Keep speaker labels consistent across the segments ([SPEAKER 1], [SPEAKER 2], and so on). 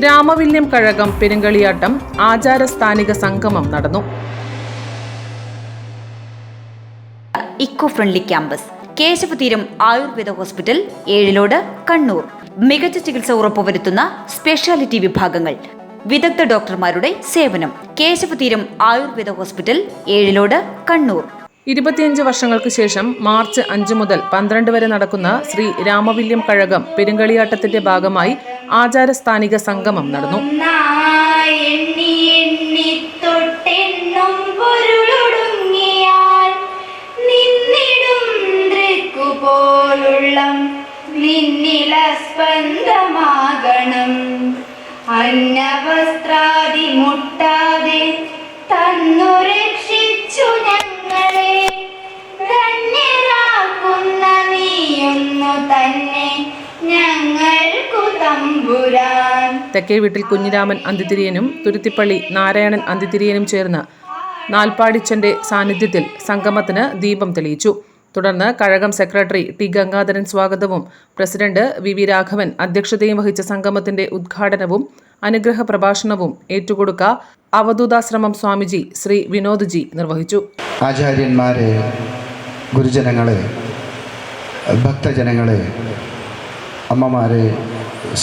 [SPEAKER 1] രാമവില്യം കഴകം പെരുങ്കളിയാട്ടം ആചാരസ്ഥാനിക സംഗമം നടന്നു.
[SPEAKER 2] Eco friendly campus Keshavatheeram Ayurveda hospital, Ezhilode, Kannur. മികച്ച ചികിത്സ ഉറപ്പുവരുത്തുന്ന സ്പെഷ്യാലിറ്റി വിഭാഗങ്ങൾ, വിദഗ്ധ ഡോക്ടർമാരുടെ സേവനം. കേശവതീരം ആയുർവേദ ഹോസ്പിറ്റൽ, ഏഴിലോട്, കണ്ണൂർ.
[SPEAKER 1] 25 വർഷങ്ങൾക്ക് ശേഷം മാർച്ച് 5 മുതൽ 12 വരെ നടക്കുന്ന ശ്രീ രാമവില്യം കഴകം പെരുങ്കളിയാട്ടത്തിന്റെ ഭാഗമായി ആചാരസ്ഥാനിക സംഗമം നടന്നു.
[SPEAKER 3] അന്നവസ്ത്രാദി മുട്ടാതെ തന്നു രക്ഷിച്ചു ഞങ്ങളെ, ധന്യരാക്കുന്ന നീയൊന്നു തന്നെ ഞങ്ങൾക്കു തമ്പുരാൻ.
[SPEAKER 1] തെക്കേ വീട്ടിൽ കുഞ്ഞിരാമൻ അന്തിതിരിയനും തുരുത്തിപ്പള്ളി നാരായണൻ അന്തിതിരിയനും ചേർന്ന് നാൽപ്പാടിച്ചന്റെ സാന്നിധ്യത്തിൽ സംഗമത്തിന് ദീപം തെളിയിച്ചു. തുടർന്ന് കഴകം സെക്രട്ടറി ടി ഗംഗാധരൻ സ്വാഗതവും പ്രസിഡന്റ് വി രാഘവൻ അധ്യക്ഷതയും വഹിച്ച സംഗമത്തിന്റെ ഉദ്ഘാടനവും അനുഗ്രഹ പ്രഭാഷണവും ഏറ്റുകൊടുക്ക അവധൂതാശ്രമം സ്വാമിജി ശ്രീ വിനോദ്ജി നിർവഹിച്ചു.
[SPEAKER 4] ആചാര്യന്മാരെ, ഗുരുജനങ്ങളെ, ഭക്തജനങ്ങളെ, അമ്മമാരെ,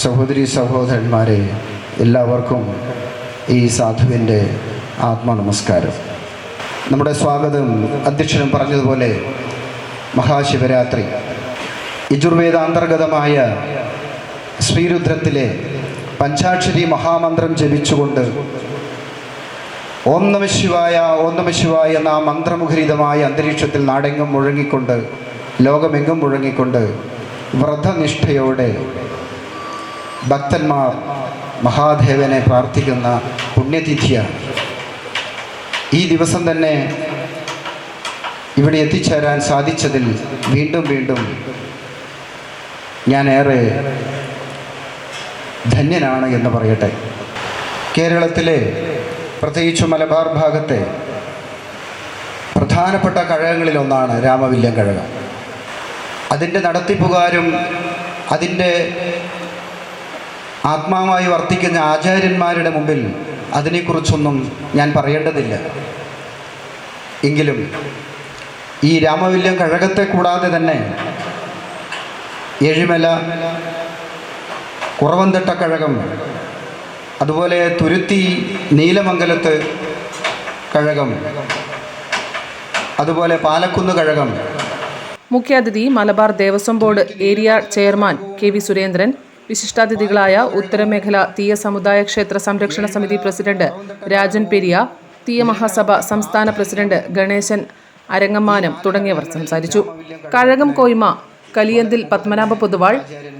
[SPEAKER 4] സഹോദരി സഹോദരന്മാരെ, എല്ലാവർക്കും ഈ സാധുവിൻ്റെ ആത്മനമസ്കാരം. നമ്മുടെ സ്വാഗതം അധ്യക്ഷനും പറഞ്ഞതുപോലെ മഹാശിവരാത്രി യജുർവേദാന്തർഗതമായ ശ്രീരുദ്രത്തിലെ പഞ്ചാക്ഷരി മഹാമന്ത്രം ജപിച്ചുകൊണ്ട് ഓം നമഃ ശിവായ ഓം നമഃ ശിവായ എന്ന മന്ത്രമുഖരിതമായ അന്തരീക്ഷത്തിൽ നാടെങ്ങും മുഴങ്ങിക്കൊണ്ട്, ലോകമെങ്ങും മുഴങ്ങിക്കൊണ്ട് വ്രതനിഷ്ഠയോടെ ഭക്തന്മാർ മഹാദേവനെ പ്രാർത്ഥിക്കുന്ന പുണ്യതിഥിയാണ്. ഈ ദിവസം തന്നെ ഇവിടെ എത്തിച്ചേരാൻ സാധിച്ചതിൽ വീണ്ടും വീണ്ടും ഞാനേറെ ധന്യനാണ് എന്ന് പറയട്ടെ. കേരളത്തിലെ പ്രത്യേകിച്ച് മലബാർ ഭാഗത്തെ പ്രധാനപ്പെട്ട കഴകങ്ങളിലൊന്നാണ് രാമവില്യം കഴകം. അതിൻ്റെ നടത്തിപ്പുകാരും അതിൻ്റെ ആത്മാവായി വർത്തിക്കുന്ന ആചാര്യന്മാരുടെ മുമ്പിൽ അതിനെക്കുറിച്ചൊന്നും ഞാൻ പറയേണ്ടതില്ല. എങ്കിലും ഈ രാമവില്യം കഴകത്തെ കൂടാതെ തന്നെ ഏഴിമല, കുറവന്തട്ട കഴകം, അതുപോലെ തുരുത്തി നീലമംഗലത്ത് കഴകം, അതുപോലെ പാലക്കുന്ന് കഴകം.
[SPEAKER 1] മുഖ്യാതിഥി Malabar Devaswom board area chairman KV Surendran, വിശിഷ്ടാതിഥികളായ ഉത്തരമേഖല തീയ സമുദായ ക്ഷേത്ര സംരക്ഷണ സമിതി പ്രസിഡന്റ് രാജൻ പെരിയ, തീയ മഹാസഭ സംസ്ഥാന പ്രസിഡന്റ് ഗണേശൻ അരങ്ങമ്മാനം തുടങ്ങിയവർ സംസാരിച്ചു. കഴകം കോയ്മ, കലിയന്തിൽ പത്മനാഭ പൊതുവാൾ,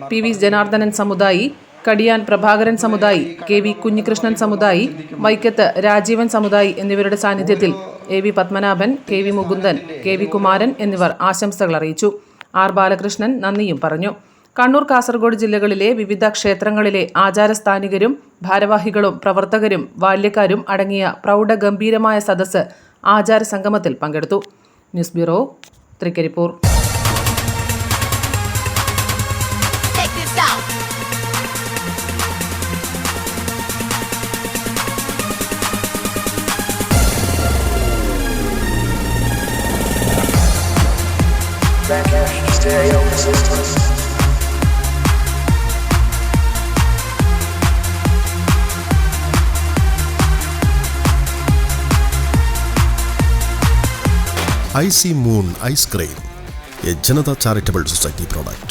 [SPEAKER 1] PV ജനാർദ്ദനൻ സമുദായി, കടിയാൻ പ്രഭാകരൻ സമുദായി, KV കുഞ്ഞികൃഷ്ണൻ സമുദായി, വൈക്കത്ത് രാജീവൻ സമുദായി എന്നിവരുടെ സാന്നിധ്യത്തിൽ AV Padmanabhan, KV Mukundan, KV Kumaran എന്നിവർ ആശംസകൾ അറിയിച്ചു. R ബാലകൃഷ്ണൻ നന്ദിയും പറഞ്ഞു. കണ്ണൂർ, കാസർഗോഡ് ജില്ലകളിലെ വിവിധ ക്ഷേത്രങ്ങളിലെ ആചാരസ്ഥാനികരും ഭാരവാഹികളും പ്രവർത്തകരും ബാല്യക്കാരും അടങ്ങിയ പ്രൗഢഗംഭീരമായ സദസ്സ് ആചാര സംഗമത്തിൽ പങ്കെടുത്തു. News bureau, Thrikkaripur.
[SPEAKER 5] IC Moon Ice Cream, a Janata Charitable Society product.